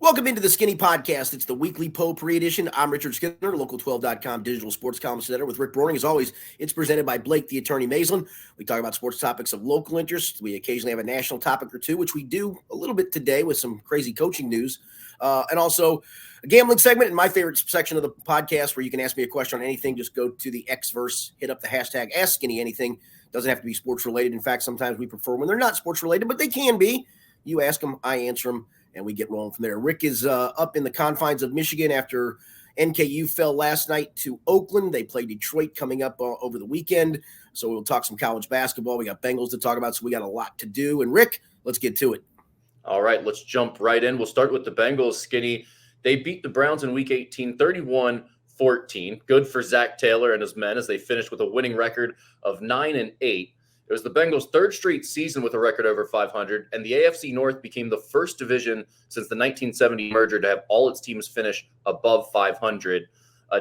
Welcome into the Skinny Podcast. It's the weekly Potpourri edition. I'm Richard Skinner, Local12.com digital sports columnist editor with Rick Broering. As always, it's presented by Blake, the attorney Maislin. We talk about sports topics of local interest. We occasionally have a national topic or two, which we do a little bit today with some crazy coaching news. And also a gambling segment in my favorite section of the podcast where you can ask me a question on anything. Just go to the Xverse, hit up the hashtag AskSkinnyAnything. Doesn't have to be sports related. In fact, sometimes we prefer when they're not sports related, but they can be. You ask them, I answer them. And we get rolling from there. Rick is up in the confines of Michigan after NKU fell last night to Oakland. They play Detroit coming up over the weekend. So we'll talk some college basketball. We got Bengals to talk about, so we got a lot to do. And Rick, let's get to it. All right, let's jump right in. We'll start with the Bengals, Skinny. They beat the Browns in Week 18, 31-14. Good for Zach Taylor and his men as they finished with a winning record of 9-8. It was the Bengals' third straight season with a record over 500, and the AFC North became the first division since the 1970 merger to have all its teams finish above 500.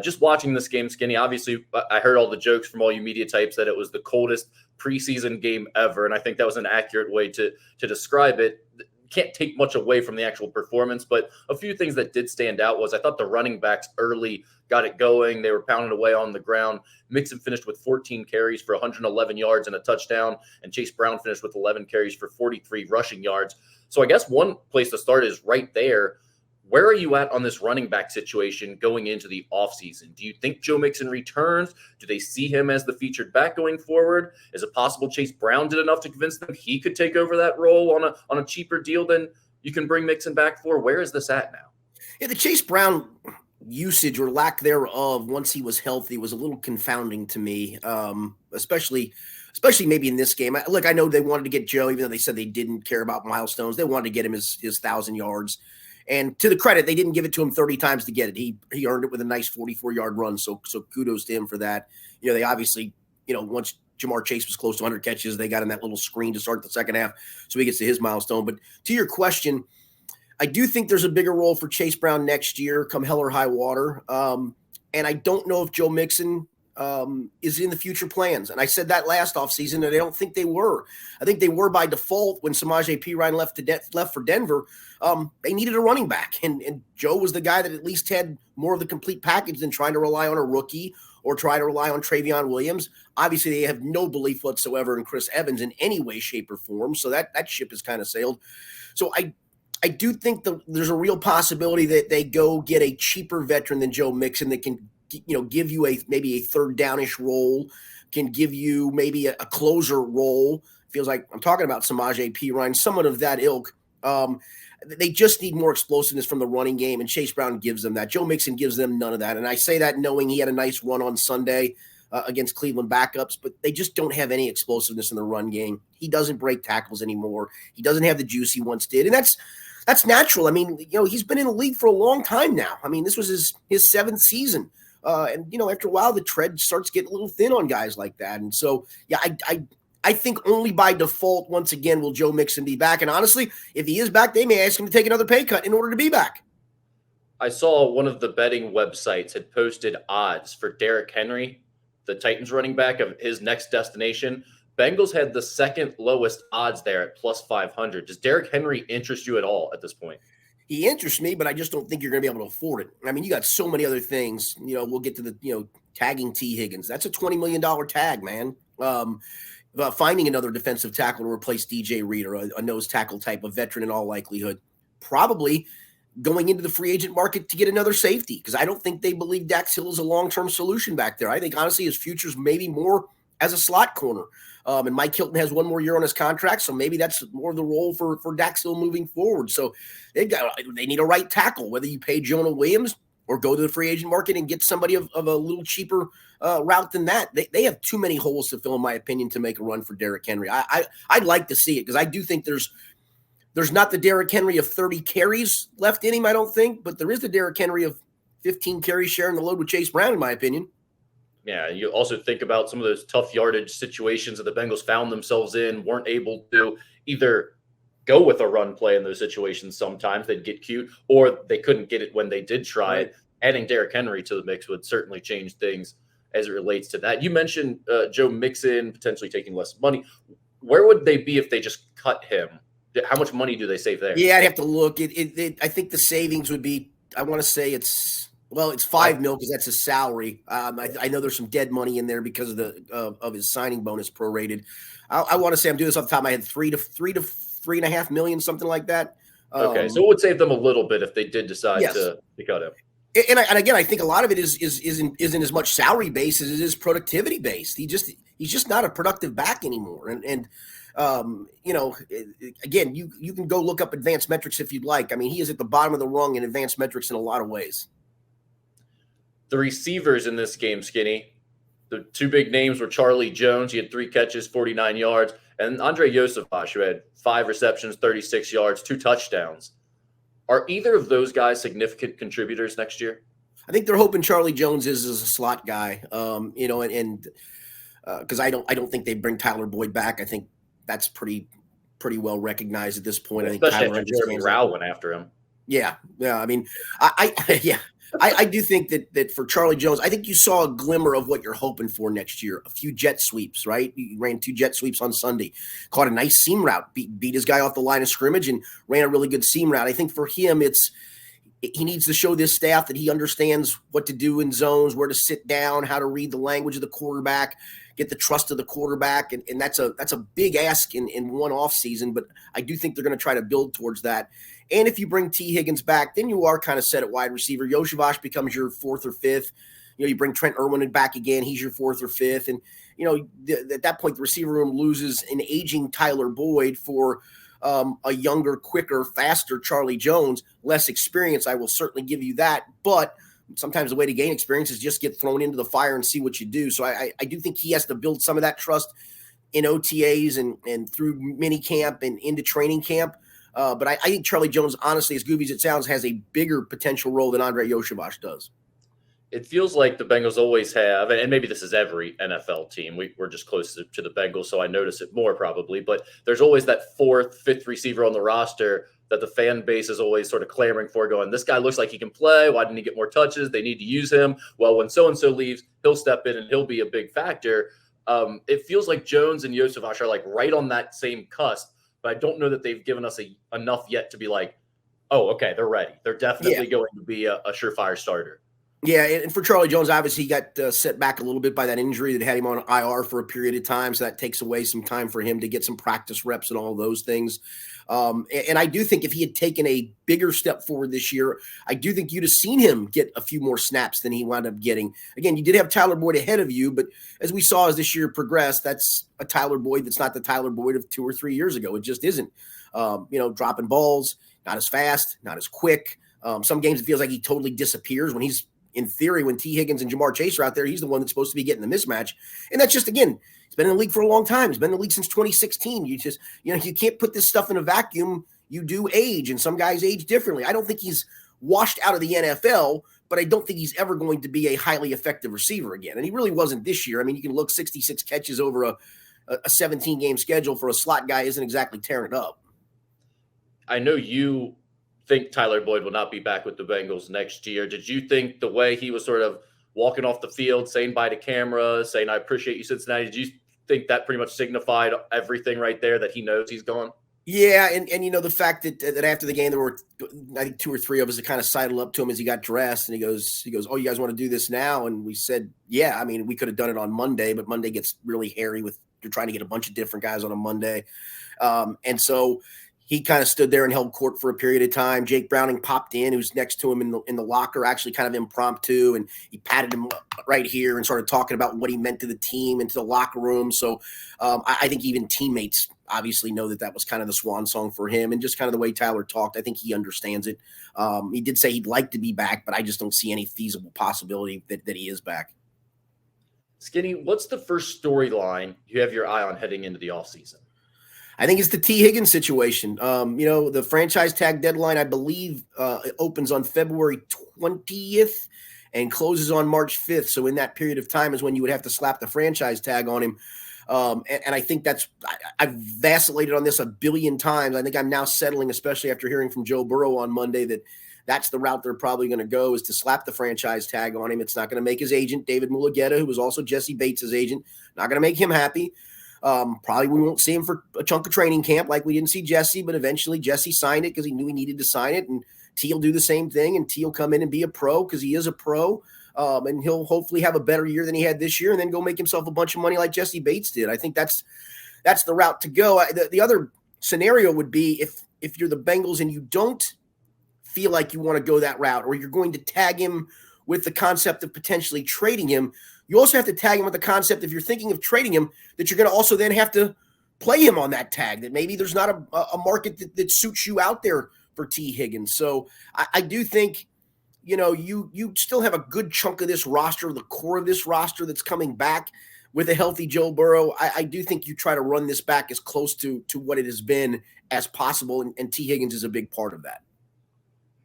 Just watching this game, Skinny, obviously I heard all the jokes from all you media types that it was the coldest preseason game ever, and I think that was an accurate way to describe it. Can't take much away from the actual performance, but a few things that did stand out was I thought the running backs early got it going. They were pounding away on the ground. Mixon finished with 14 carries for 111 yards and a touchdown, and Chase Brown finished with 11 carries for 43 rushing yards. So I guess one place to start is right there. Where are you at on this running back situation going into the offseason? Do you think Joe Mixon returns? Do they see him as the featured back going forward? Is it possible Chase Brown did enough to convince them he could take over that role on a cheaper deal than you can bring Mixon back for? Where is this at now? Yeah, the Chase Brown usage or lack thereof once he was healthy was a little confounding to me, especially maybe in this game. Look, I know they wanted to get Joe, even though they said they didn't care about milestones. They wanted to get him his 1,000 yards. And to the credit, they didn't give it to him 30 times to get it. He earned it with a nice 44-yard run. So kudos to him for that. You know, they obviously, once Jamar Chase was close to 100 catches, they got him that little screen to start the second half. So he gets to his milestone. But to your question, I do think there's a bigger role for Chase Brown next year, come hell or high water. And I don't know if Joe Mixon is in the future plans. And I said that last offseason, and I don't think they were. I think they were by default when Samaje Perine left for Denver. They needed a running back, and Joe was the guy that at least had more of the complete package than trying to rely on a rookie or try to rely on Travion Williams. Obviously, they have no belief whatsoever in Chris Evans in any way, shape, or form, so that ship has kind of sailed. So I do think there's a real possibility that they go get a cheaper veteran than Joe Mixon that can give you maybe a third downish role, can give you maybe a closer role. Feels like I'm talking about Samaje Perine, someone of that ilk. They just need more explosiveness from the running game, and Chase Brown gives them that. Joe Mixon gives them none of that. And I say that knowing he had a nice run on Sunday against Cleveland backups, but they just don't have any explosiveness in the run game. He doesn't break tackles anymore. He doesn't have the juice he once did. And that's natural. I mean, he's been in the league for a long time now. I mean, this was his seventh season. And after a while, the tread starts getting a little thin on guys like that. And so, yeah, I think only by default, once again, will Joe Mixon be back. And honestly, if he is back, they may ask him to take another pay cut in order to be back. I saw one of the betting websites had posted odds for Derrick Henry, the Titans running back, of his next destination. Bengals had the second lowest odds there at plus 500. Does Derrick Henry interest you at all at this point? He interests me, but I just don't think you're going to be able to afford it. I mean, you got so many other things. We'll get to the, tagging T. Higgins. That's a $20 million tag, man. Finding another defensive tackle to replace DJ Reed, or a nose tackle type of veteran in all likelihood. Probably going into the free agent market to get another safety, because I don't think they believe Dax Hill is a long-term solution back there. I think, honestly, his future's maybe more as a slot corner. And Mike Hilton has one more year on his contract, so maybe that's more of the role for Dax Hill moving forward. So they need a right tackle, whether you pay Jonah Williams or go to the free agent market and get somebody of a little cheaper route than that. They have too many holes to fill, in my opinion, to make a run for Derrick Henry. I'd like to see it, because I do think there's not the Derrick Henry of 30 carries left in him, I don't think, but there is the Derrick Henry of 15 carries sharing the load with Chase Brown, in my opinion. Yeah, you also think about some of those tough yardage situations that the Bengals found themselves in, weren't able to either go with a run play in those situations. Sometimes they'd get cute, or they couldn't get it when they did try it. Adding Derrick Henry to the mix would certainly change things as it relates to that. You mentioned Joe Mixon potentially taking less money. Where would they be if they just cut him How much money do they save there? Yeah, I'd have to look. I think the savings would be, I want to say it's 5 mil because that's his salary. I know there's some dead money in there because of of his signing bonus prorated. I want to say, I'm doing this off the top of my head, 3 to 3.5 million, something like that. Okay, so it would save them a little bit if they did decide Yes. to cut him. And again, I think a lot of it isn't as much salary based as it is productivity based. He's just not a productive back anymore. And again, you can go look up advanced metrics if you'd like. I mean, he is at the bottom of the rung in advanced metrics in a lot of ways. The receivers in this game, Skinny, the two big names were Charlie Jones. He had 3 catches, 49 yards, and Andre Yosefach, who had 5 receptions, 36 yards, 2 touchdowns. Are either of those guys significant contributors next year? I think they're hoping Charlie Jones is a slot guy, because I don't think they bring Tyler Boyd back. I think that's pretty well recognized at this point. I think Especially Tyler after Jeremy Rao went after him. Yeah. I mean, I do think that for Charlie Jones, I think you saw a glimmer of what you're hoping for next year. A few jet sweeps, right? He ran 2 jet sweeps on Sunday, caught a nice seam route, beat his guy off the line of scrimmage, and ran a really good seam route. I think for him, he needs to show this staff that he understands what to do in zones, where to sit down, how to read the language of the quarterback, get the trust of the quarterback, and that's a big ask in one off season. But I do think they're going to try to build towards that. And if you bring T. Higgins back, then you are kind of set at wide receiver. Yosefach becomes your 4th or 5th. You bring Trent Irwin back again. He's your 4th or 5th. And, at that point, the receiver room loses an aging Tyler Boyd for a younger, quicker, faster Charlie Jones, less experience. I will certainly give you that. But sometimes the way to gain experience is just get thrown into the fire and see what you do. So I do think he has to build some of that trust in OTAs and through mini camp and into training camp. But I think Charlie Jones, honestly, as goofy as it sounds, has a bigger potential role than Andre Yosefach does. It feels like the Bengals always have, and maybe this is every NFL team. We're just close to the Bengals, so I notice it more probably. But there's always that 4th, 5th receiver on the roster that the fan base is always sort of clamoring for, going, this guy looks like he can play. Why didn't he get more touches? They need to use him. Well, when so-and-so leaves, he'll step in and he'll be a big factor. It feels like Jones and Yosefach are like right on that same cusp. But I don't know that they've given us enough yet to be like, oh, okay, they're ready. They're definitely going to be a surefire starter. Yeah, and for Charlie Jones, obviously he got set back a little bit by that injury that had him on IR for a period of time, so that takes away some time for him to get some practice reps and all those things. And I do think if he had taken a bigger step forward this year, I do think you'd have seen him get a few more snaps than he wound up getting. Again, you did have Tyler Boyd ahead of you, but as we saw as this year progressed, that's a Tyler Boyd that's not the Tyler Boyd of 2 or 3 years ago. It just isn't. Dropping balls, not as fast, not as quick. Some games it feels like he totally disappears when he's, in theory, when T. Higgins and Jamar Chase are out there, he's the one that's supposed to be getting the mismatch. And that's just, again, he's been in the league for a long time. He's been in the league since 2016. You just, you can't put this stuff in a vacuum. You do age, and some guys age differently. I don't think he's washed out of the NFL, but I don't think he's ever going to be a highly effective receiver again. And he really wasn't this year. I mean, you can look 66 catches over a 17-game schedule for a slot guy isn't exactly tearing it up. I know you think Tyler Boyd will not be back with the Bengals next year. Did you think the way he was sort of walking off the field, saying bye to camera, saying, I appreciate you, Cincinnati, did you think that pretty much signified everything right there, that he knows he's gone? Yeah, and the fact that after the game there were, I think, 2 or 3 of us that kind of sidled up to him as he got dressed, and he goes, oh, you guys want to do this now? And we said, yeah. I mean, we could have done it on Monday, but Monday gets really hairy with you're trying to get a bunch of different guys on a Monday, and so he kind of stood there and held court for a period of time. Jake Browning popped in, who's next to him in the locker, actually kind of impromptu, and he patted him right here and started talking about what he meant to the team and to the locker room. So I think even teammates obviously know that was kind of the swan song for him, and just kind of the way Tyler talked, I think he understands it. He did say he'd like to be back, but I just don't see any feasible possibility that he is back. Skinny, what's the first storyline you have your eye on heading into the offseason? I think it's the T. Higgins situation. The franchise tag deadline, I believe, opens on February 20th and closes on March 5th. So in that period of time is when you would have to slap the franchise tag on him. And I think I've vacillated on this a billion times. I think I'm now settling, especially after hearing from Joe Burrow on Monday, that's the route they're probably going to go, is to slap the franchise tag on him. It's not going to make his agent, David Mulugeta, who was also Jesse Bates' agent, not going to make him happy. Probably we won't see him for a chunk of training camp like we didn't see Jesse, but eventually Jesse signed it because he knew he needed to sign it. And T will do the same thing, and T will come in and be a pro because he is a pro. And he'll hopefully have a better year than he had this year and then go make himself a bunch of money like Jesse Bates did. I think that's the route to go. The other scenario would be if you're the Bengals and you don't feel like you want to go that route, or you're going to tag him with the concept of potentially trading him, you also have to tag him with the concept, if you're thinking of trading him, that you're going to also then have to play him on that tag, that maybe there's not a market that suits you out there for T. Higgins. So I do think, you still have a good chunk of this roster, the core of this roster that's coming back with a healthy Joe Burrow. I do think you try to run this back as close to what it has been as possible, and T. Higgins is a big part of that.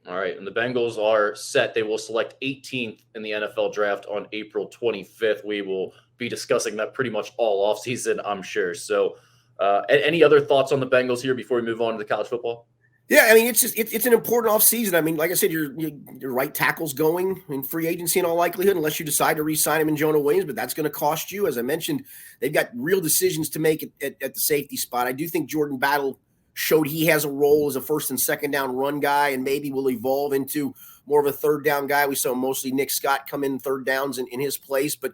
All right, and the Bengals are set. They will select 18th in the NFL draft on April 25th. We will be discussing that pretty much all offseason, I'm sure. So any other thoughts on the Bengals here before we move on to the college football? Yeah, I mean, it's an important offseason. I mean, like I said, your right tackle's going in free agency in all likelihood, unless you decide to re-sign him in Jonah Williams, but that's going to cost you. As I mentioned, they've got real decisions to make at the safety spot. I do think Jordan Battle showed he has a role as a first and second down run guy, and maybe will evolve into more of a third down guy. We saw mostly Nick Scott come in third downs in his place. But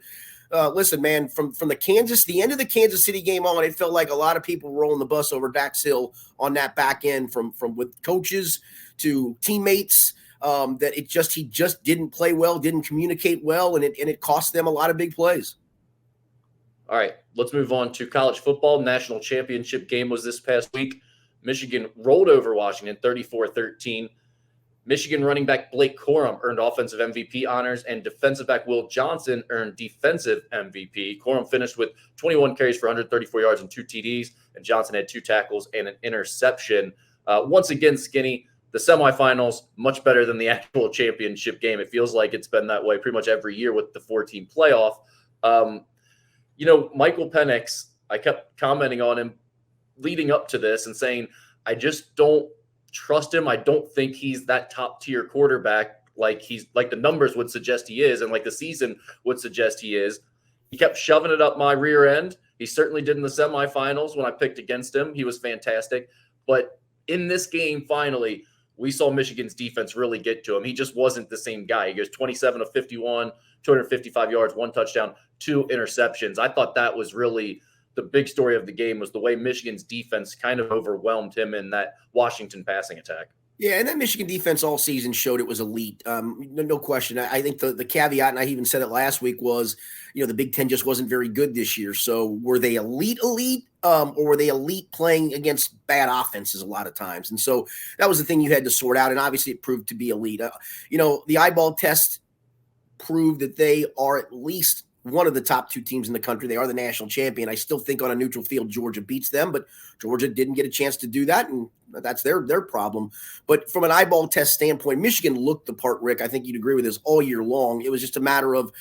listen, man, from the end of the Kansas City game on, it felt like a lot of people were rolling the bus over Dax Hill on that back end, from with coaches to teammates, that he just didn't play well, didn't communicate well, and it cost them a lot of big plays. All right, let's move on to college football. National championship game was this past week. Michigan rolled over Washington 34-13. Michigan running back Blake Corum earned offensive MVP honors, and defensive back Will Johnson earned defensive MVP. Corum finished with 21 carries for 134 yards and 2 TDs, and Johnson had 2 tackles and an interception. Once again, Skinny, the semifinals, much better than the actual championship game. It feels like it's been that way pretty much every year with the 4-team playoff. Michael Penix, I kept commenting on him leading up to this and saying, I just don't trust him. I don't think he's that top tier quarterback like the numbers would suggest he is, and like the season would suggest he is. He kept shoving it up my rear end. He certainly did in the semifinals when I picked against him. He was fantastic. But in this game, finally, we saw Michigan's defense really get to him. He just wasn't the same guy. He goes 27 of 51, 255 yards, 1 touchdown, 2 interceptions. I thought that was really the big story of the game, was the way Michigan's defense kind of overwhelmed him in that Washington passing attack. Yeah, and that Michigan defense all season showed it was elite. No question. I think the caveat, and I even said it last week, was, the Big Ten just wasn't very good this year. So were they elite, or were they elite playing against bad offenses a lot of times? And so that was the thing you had to sort out, and obviously it proved to be elite. The eyeball test proved that they are at least one of the top 2 teams in the country. They are the national champion. I still think on a neutral field, Georgia beats them, but Georgia didn't get a chance to do that, and that's their problem. But from an eyeball test standpoint, Michigan looked the part, Rick. I think you'd agree with this all year long. It was just a matter of,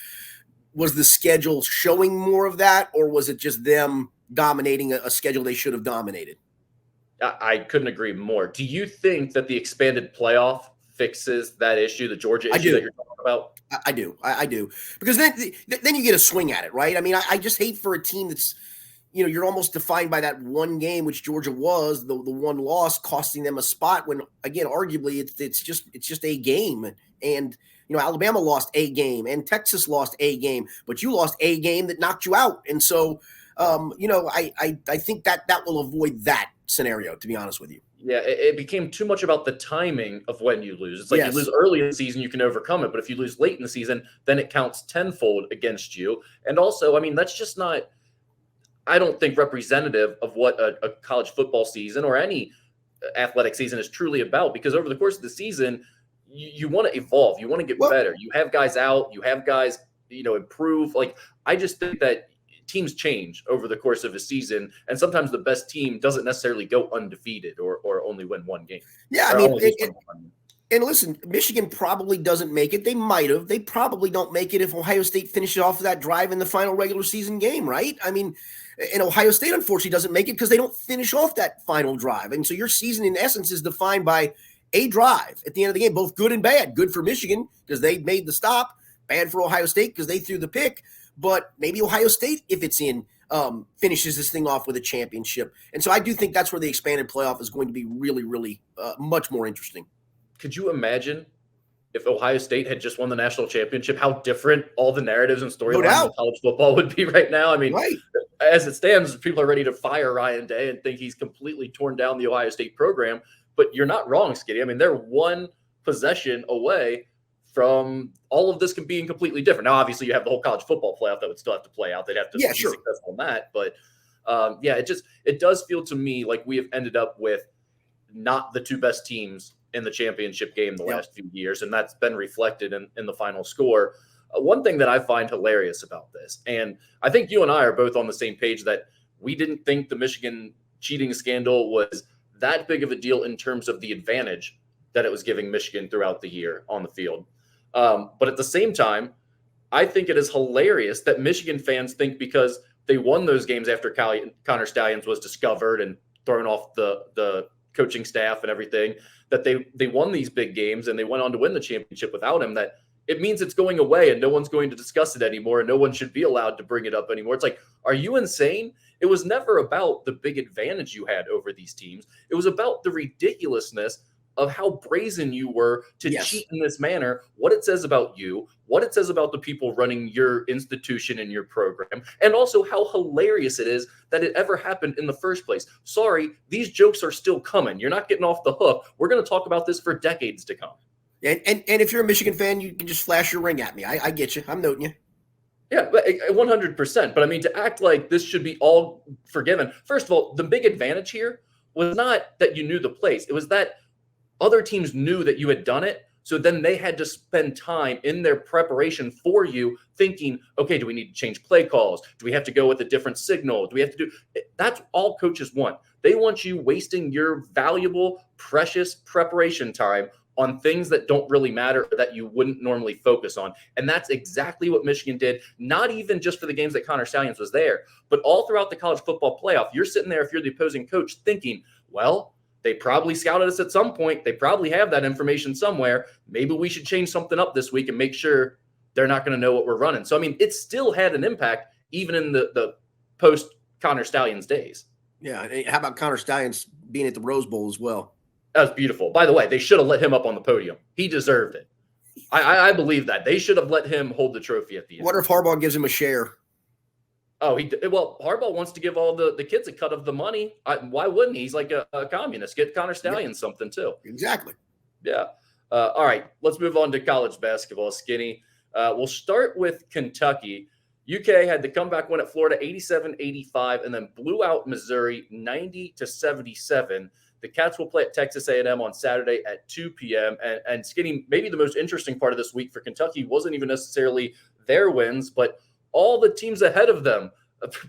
was the schedule showing more of that, or was it just them dominating a schedule they should have dominated? I couldn't agree more. Do you think that the expanded playoff fixes that issue, the Georgia issue that you're talking about? I do. Because then you get a swing at it, right? I mean, I just hate for a team that's, you're almost defined by that one game, which Georgia was, the one loss costing them a spot, when, again, arguably it's just a game. And, Alabama lost a game and Texas lost a game, but you lost a game that knocked you out. And so, I think that will avoid that scenario, to be honest with you. Yeah, it became too much about the timing of when you lose. It's like, You lose early in the season, you can overcome it. But if you lose late in the season, then it counts tenfold against you. And also, I mean, that's just not, I don't think, representative of what a college football season or any athletic season is truly about. Because over the course of the season, you want to evolve. You want to get better. You have guys out. You have guys, improve. Like, I just think that teams change over the course of a season, and sometimes the best team doesn't necessarily go undefeated or only win one game. Yeah, I mean, and listen, Michigan probably doesn't make it. They might have. They probably don't make it if Ohio State finishes off that drive in the final regular season game, right? I mean, and Ohio State, unfortunately, doesn't make it because they don't finish off that final drive. And so your season, in essence, is defined by a drive at the end of the game, both good and bad. Good for Michigan because they made the stop. Bad for Ohio State because they threw the pick. But maybe Ohio State, if it's in finishes this thing off with a championship. And so I do think that's where the expanded playoff is going to be really, really much more interesting. Could you imagine if Ohio State had just won the national championship, how different all the narratives and storylines of college football would be right now? I mean, as it stands, people are ready to fire Ryan Day and think he's completely torn down the Ohio State program. But you're not wrong, Skitty. I mean, they're one possession away from all of this being completely different. Now, obviously, you have the whole college football playoff that would still have to play out. They'd have to be successful in that. But, it does feel to me like we have ended up with not the two best teams in the championship game the last few years, and that's been reflected in the final score. One thing that I find hilarious about this, and I think you and I are both on the same page, that we didn't think the Michigan cheating scandal was that big of a deal in terms of the advantage that it was giving Michigan throughout the year on the field. But at the same time, I think it is hilarious that Michigan fans think because they won those games after Connor Stalions was discovered and thrown off the coaching staff and everything, that they won these big games and they went on to win the championship without him, that it means it's going away and no one's going to discuss it anymore and no one should be allowed to bring it up anymore. It's like, are you insane? It was never about the big advantage you had over these teams. It was about the ridiculousness of how brazen you were to cheat in this manner, what it says about you, what it says about the people running your institution and your program, and also how hilarious it is that it ever happened in the first place. Sorry, these jokes are still coming. You're not getting off the hook. We're going to talk about this for decades to come. And if you're a Michigan fan, you can just flash your ring at me. I get you. I'm noting you. Yeah, 100%. But I mean, to act like this should be all forgiven. First of all, the big advantage here was not that you knew the plays. It was that other teams knew that you had done it. So then they had to spend time in their preparation for you thinking, okay, do we need to change play calls? Do we have to go with a different signal? Do we have to do – that's all coaches want. They want you wasting your valuable, precious preparation time on things that don't really matter, that you wouldn't normally focus on. And that's exactly what Michigan did, not even just for the games that Connor Stalions was there, but all throughout the college football playoff. You're sitting there, if you're the opposing coach, thinking, well, they probably scouted us at some point. They probably have that information somewhere. Maybe we should change something up this week and make sure they're not going to know what we're running. So, I mean, it still had an impact even in the post-Connor Stalions days. Yeah, how about Connor Stalions being at the Rose Bowl as well? That was beautiful. By the way, they should have let him up on the podium. He deserved it. I believe that. They should have let him hold the trophy at the end. I wonder if Harbaugh gives him a share. Oh, Harbaugh wants to give all the kids a cut of the money. Why wouldn't he? He's like a communist. Get Connor Stalions something too. Exactly. Yeah. All right. Let's move on to college basketball, Skinny. We'll start with Kentucky. UK had the comeback win at Florida, 87-85, and then blew out Missouri, 90-77. The Cats will play at Texas A&M on Saturday at 2 p.m. And Skinny, maybe the most interesting part of this week for Kentucky wasn't even necessarily their wins, but all the teams ahead of them,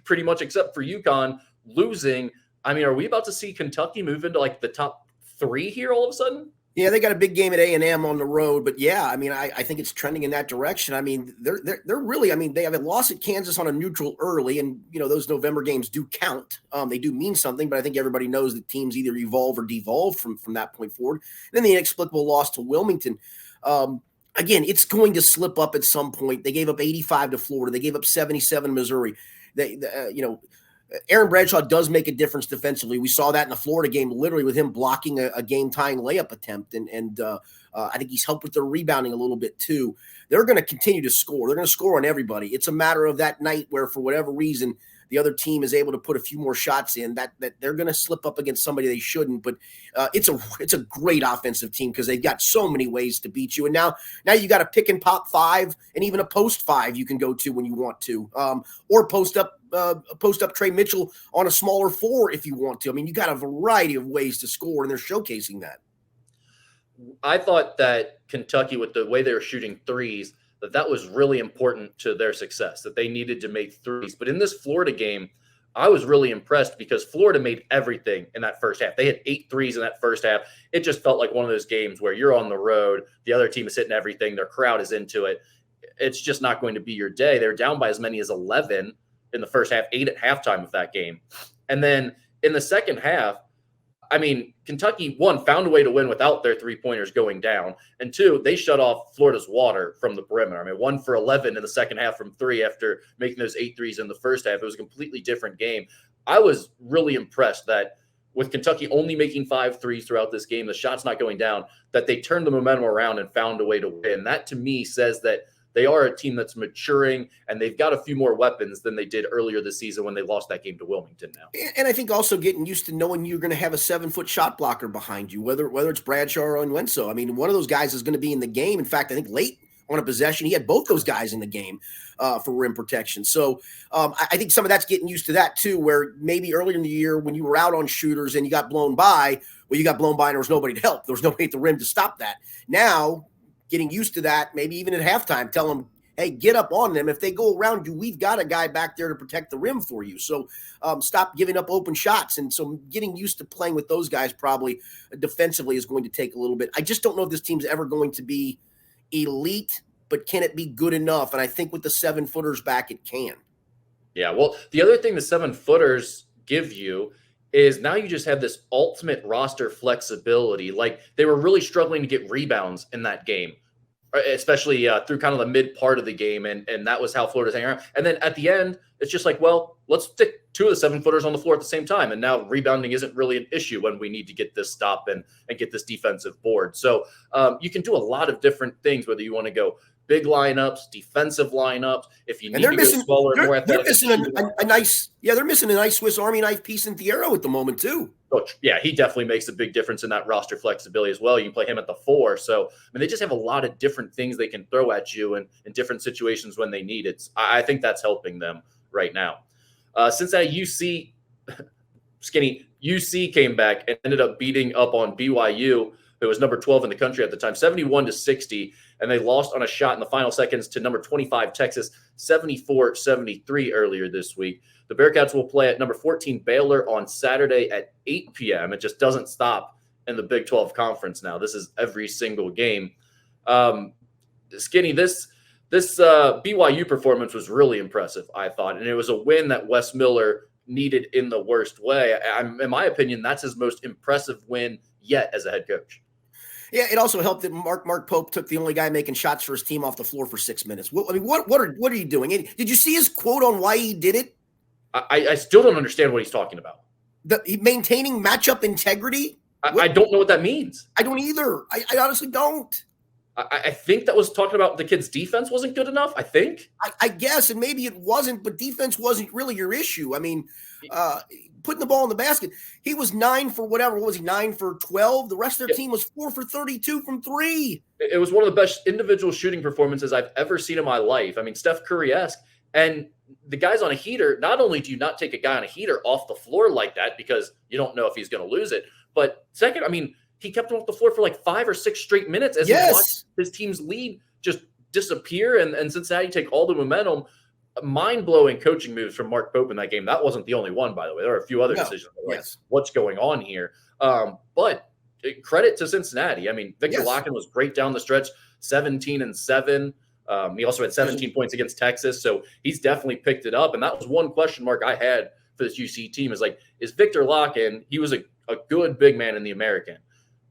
pretty much except for UConn, losing. I mean, are we about to see Kentucky move into like the top 3 here all of a sudden? Yeah, they got a big game at A&M on the road, but yeah, I mean, I think it's trending in that direction. I mean, they're really, I mean, they have a loss at Kansas on a neutral early, and you know those November games do count. They do mean something, but I think everybody knows that teams either evolve or devolve from that point forward. And then the inexplicable loss to Wilmington. Again, it's going to slip up at some point. They gave up 85 to Florida. They gave up 77 to Missouri. Aaron Bradshaw does make a difference defensively. We saw that in the Florida game, literally with him blocking a game-tying layup attempt. And I think he's helped with their rebounding a little bit too. They're going to continue to score. They're going to score on everybody. It's a matter of that night where, for whatever reason, the other team is able to put a few more shots in, that they're going to slip up against somebody they shouldn't. But it's a great offensive team because they've got so many ways to beat you. And now you got a pick and pop 5 and even a post 5 you can go to when you want to, or post up Trey Mitchell on a smaller 4 if you want to. I mean, you got a variety of ways to score, and they're showcasing that. I thought that Kentucky, with the way they were shooting threes, that was really important to their success, that they needed to make threes. But in this Florida game, I was really impressed because Florida made everything in that first half. They had 8 threes in that first half. It just felt like one of those games where you're on the road, the other team is hitting everything, their crowd is into it. It's just not going to be your day. They're down by as many as 11 in the first half, 8 at halftime of that game. And then in the second half, I mean, Kentucky, one, found a way to win without their three-pointers going down. And two, they shut off Florida's water from the perimeter. I mean, 1 for 11 in the second half from three after making those 8 threes in the first half. It was a completely different game. I was really impressed that with Kentucky only making 5 threes throughout this game, the shots not going down, that they turned the momentum around and found a way to win. That, to me, says that they are a team that's maturing, and they've got a few more weapons than they did earlier this season when they lost that game to Wilmington now. And I think also getting used to knowing you're going to have a 7-foot shot blocker behind you, whether it's Bradshaw or Onwenso. I mean, one of those guys is going to be in the game. In fact, I think late on a possession, he had both those guys in the game for rim protection. So I think some of that's getting used to that too, where maybe earlier in the year when you were out on shooters and you got blown by, well, you got blown by and there was nobody to help. There was nobody at the rim to stop that. Now, getting used to that, maybe even at halftime, tell them, hey, get up on them. If they go around you, we've got a guy back there to protect the rim for you. So stop giving up open shots. And so getting used to playing with those guys probably defensively is going to take a little bit. I just don't know if this team's ever going to be elite, but can it be good enough? And I think with the 7-footers back, it can. Yeah, well, the other thing the 7-footers give you is now you just have this ultimate roster flexibility. Like, they were really struggling to get rebounds in that game, especially through kind of the mid part of the game. And that was how Florida's hanging around. And then at the end, it's just like, well, let's stick 2 of the 7-footers on the floor at the same time. And now rebounding isn't really an issue when we need to get this stop and get this defensive board. So you can do a lot of different things, whether you want to go big lineups, defensive lineups. If you need to go smaller and more athletic, they're missing they're missing a nice Swiss Army knife piece in Thiero at the moment too. Oh, yeah, he definitely makes a big difference in that roster flexibility as well. You can play him at the 4. So, I mean, they just have a lot of different things they can throw at you in different situations when they need it. I think that's helping them right now. Cincinnati UC came back and ended up beating up on BYU, who was number 12 in the country at the time, 71-60. And they lost on a shot in the final seconds to number 25, Texas, 74-73 earlier this week. The Bearcats will play at number 14, Baylor, on Saturday at 8 p.m. It just doesn't stop in the Big 12 Conference now. This is every single game. Skinny, this BYU performance was really impressive, I thought. And it was a win that Wes Miller needed in the worst way. In my opinion, that's his most impressive win yet as a head coach. Yeah, it also helped that Mark Pope took the only guy making shots for his team off the floor for 6 minutes. What are you doing? Did you see his quote on why he did it? I still don't understand what he's talking about. Maintaining matchup integrity? I don't know what that means. I don't either. I honestly don't. I think that was talking about the kid's defense wasn't good enough, I think. I guess, and maybe it wasn't, but defense wasn't really your issue. I mean, putting the ball in the basket. He was 9 for whatever. What was he, 9 for 12? The rest of their team was 4 for 32 from 3. It was one of the best individual shooting performances I've ever seen in my life. I mean, Steph Curry-esque. And the guy's on a heater. Not only do you not take a guy on a heater off the floor like that because you don't know if he's going to lose it, but second, I mean, he kept him off the floor for like 5 or 6 straight minutes as he watched his team's lead just disappear. And Cincinnati take all the momentum. Mind-blowing coaching moves from Mark Pope in that game. That wasn't the only one, by the way. There were a few other decisions. Like, what's going on here? But credit to Cincinnati. I mean, Victor Locken was great down the stretch, 17-7. He also had 17 points against Texas, so he's definitely picked it up. And that was one question mark I had for this UC team is like, is Victor Locken, he was a good big man in the American,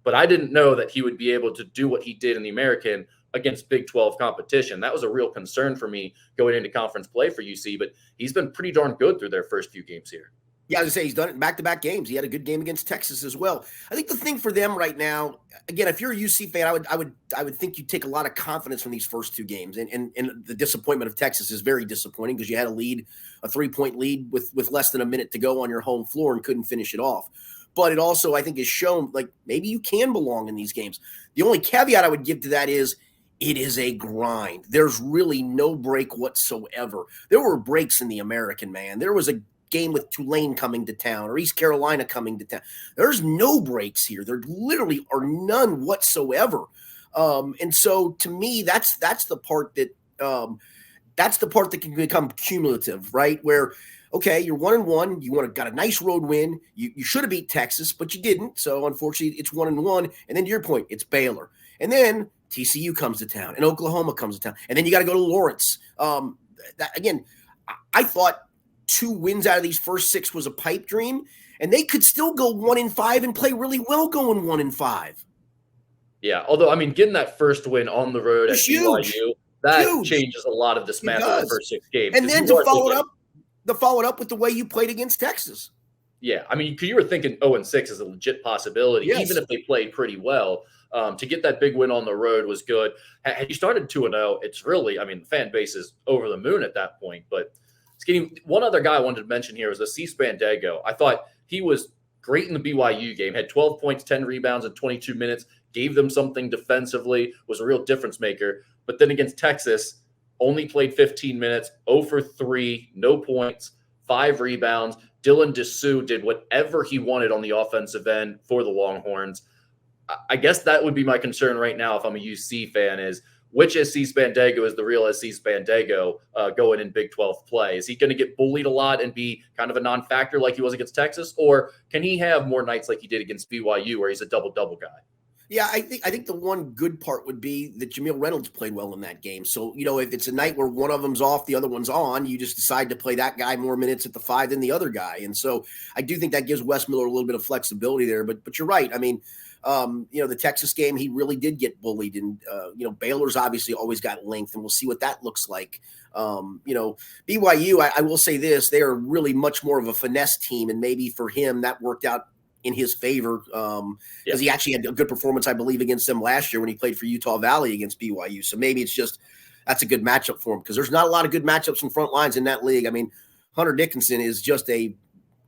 but I didn't know that he would be able to do what he did in the American against Big 12 competition. That was a real concern for me going into conference play for UC, but he's been pretty darn good through their first few games here. Yeah, I was going to say, he's done it in back-to-back games. He had a good game against Texas as well. I think the thing for them right now, again, if you're a UC fan, I would think you take a lot of confidence from these first 2 games. And the disappointment of Texas is very disappointing because you had a 3-point lead with less than a minute to go on your home floor and couldn't finish it off. But it also, I think, has shown, like, maybe you can belong in these games. The only caveat I would give to that is it is a grind. There's really no break whatsoever. There were breaks in the American, man. There was a game with Tulane coming to town or East Carolina coming to town. There's no breaks here. There literally are none whatsoever. And so to me, that's the part that can become cumulative, right? Where, okay, you're 1-1. You got a nice road win. You should have beat Texas, but you didn't. So unfortunately, it's 1-1. And then to your point, it's Baylor. And then TCU comes to town and Oklahoma comes to town. And then you got to go to Lawrence. I thought 2 wins out of these first 6 was a pipe dream. and they could still go 1-5 and play really well going 1-5. Yeah, although, I mean, getting that first win on the road at It's huge. BYU, that Huge. changes a lot of this It math of the does. first 6 games. And then to follow it up with the way you played against Texas. Yeah, I mean, you were thinking 0-6 is a legit possibility, even if they played pretty well. To get that big win on the road was good. Had you started 2-0, it's really, I mean, the fan base is over the moon at that point. But one other guy I wanted to mention here was Assis Bandego. I thought he was great in the BYU game, had 12 points, 10 rebounds in 22 minutes, gave them something defensively, was a real difference maker. But then against Texas, only played 15 minutes, 0 for 3, no points, 5 rebounds. Dylan Dessou did whatever he wanted on the offensive end for the Longhorns. I guess that would be my concern right now if I'm a UC fan is which Assis Bandego is the real Assis Bandego going in Big 12 play? Is he going to get bullied a lot and be kind of a non-factor like he was against Texas? Or can he have more nights like he did against BYU where he's a double-double guy? Yeah, I think the one good part would be that Jamil Reynolds played well in that game. So, you know, if it's a night where one of them's off, the other one's on, you just decide to play that guy more minutes at the 5 than the other guy. And so I do think that gives Wes Miller a little bit of flexibility there. But you're right. I mean, you know, the Texas game, he really did get bullied. And, you know, Baylor's obviously always got length, and we'll see what that looks like. You know, BYU, I will say this, they are really much more of a finesse team. And maybe for him, that worked out in his favor because he actually had a good performance, I believe, against them last year when he played for Utah Valley against BYU. So maybe it's just that's a good matchup for him because there's not a lot of good matchups in front lines in that league. I mean, Hunter Dickinson is just a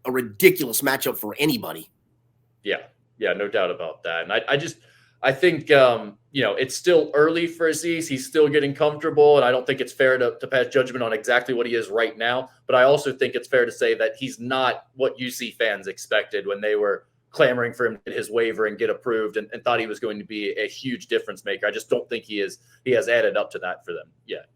ridiculous matchup for anybody. Yeah, no doubt about that. And I think, you know, it's still early for Aziz. He's still getting comfortable, and I don't think it's fair to pass judgment on exactly what he is right now. But I also think it's fair to say that he's not what UC fans expected when they were clamoring for him to get his waiver and get approved and thought he was going to be a huge difference maker. I just don't think he has added up to that for them yet.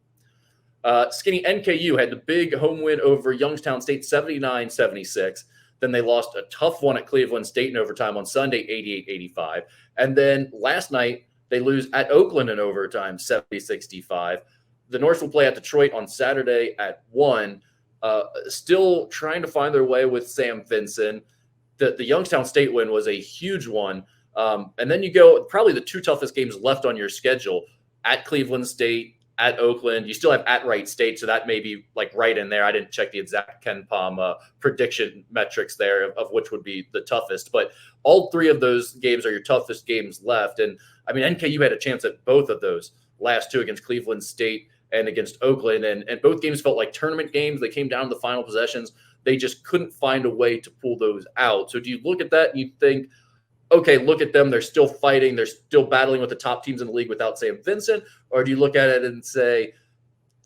Skinny, NKU had the big home win over Youngstown State, 79-76. Then they lost a tough one at Cleveland State in overtime on Sunday, 88-85. And then last night, they lose at Oakland in overtime, 70-65. The Norse will play at Detroit on Saturday at 1. Still trying to find their way with Sam Vinson. The Youngstown State win was a huge one. And then you go probably the 2 toughest games left on your schedule at Cleveland State, at Oakland. You still have at Wright State, so that may be like right in there. I didn't check the exact Ken Palm prediction metrics there of which would be the toughest, but all 3 of those games are your toughest games left. And I mean, NKU had a chance at both of those last 2 against Cleveland State and against Oakland, and both games felt like tournament games. They came down to the final possessions. They just couldn't find a way to pull those out. So do you look at that and you think, okay, look at them. They're still fighting. They're still battling with the top teams in the league without Sam Vincent? Or do you look at it and say,